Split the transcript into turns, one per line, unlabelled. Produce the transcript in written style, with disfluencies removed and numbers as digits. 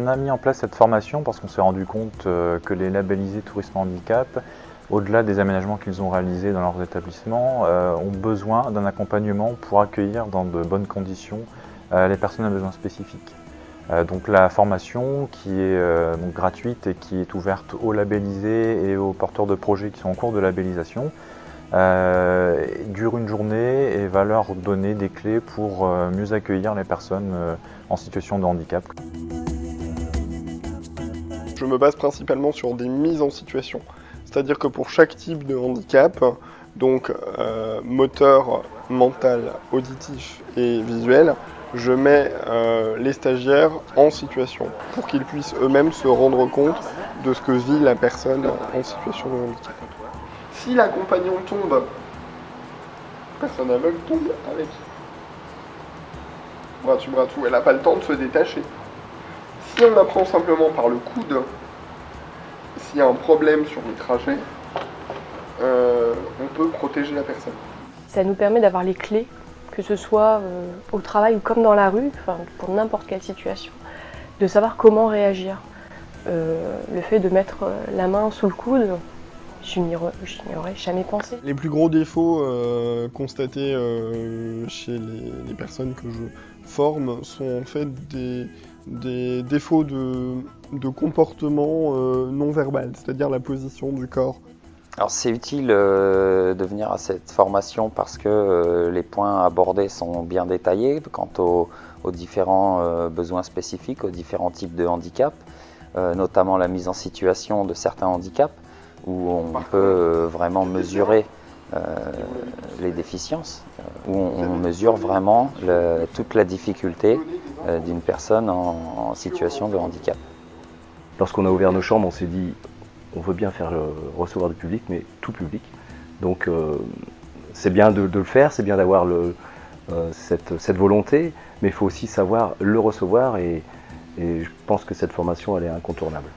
On a mis en place cette formation parce qu'on s'est rendu compte que les labellisés tourisme handicap, au-delà des aménagements qu'ils ont réalisés dans leurs établissements, ont besoin d'un accompagnement pour accueillir dans de bonnes conditions les personnes à besoins spécifiques. Donc la formation qui est donc gratuite et qui est ouverte aux labellisés et aux porteurs de projets qui sont en cours de labellisation dure une journée et va leur donner des clés pour mieux accueillir les personnes en situation de handicap.
Je me base principalement sur des mises en situation, c'est-à-dire que pour chaque type de handicap, donc moteur, mental, auditif et visuel, je mets les stagiaires en situation pour qu'ils puissent eux-mêmes se rendre compte de ce que vit la personne en situation de handicap. Si l'accompagnant tombe, personne aveugle tombe avec. Bras dessus, bras dessous, elle n'a pas le temps de se détacher. Si on la prend simplement par le coude, s'il y a un problème sur le trajet, on peut protéger la personne.
Ça nous permet d'avoir les clés, que ce soit au travail ou comme dans la rue, enfin, pour n'importe quelle situation, de savoir comment réagir. Le fait de mettre la main sous le coude, je n'y aurais jamais pensé.
Les plus gros défauts constatés chez les personnes que je forme sont en fait des défauts de comportement non verbal, c'est-à-dire la position du corps.
Alors c'est utile de venir à cette formation parce que les points abordés sont bien détaillés quant aux différents besoins spécifiques, aux différents types de handicaps, notamment la mise en situation de certains handicaps où on peut vraiment mesurer les déficiences, où on mesure vraiment toute la difficulté d'une personne en situation de handicap.
Lorsqu'on a ouvert nos chambres, on s'est dit on veut bien faire recevoir du public, mais tout public. Donc c'est bien de le faire, c'est bien d'avoir cette volonté, mais il faut aussi savoir le recevoir et je pense que cette formation elle est incontournable.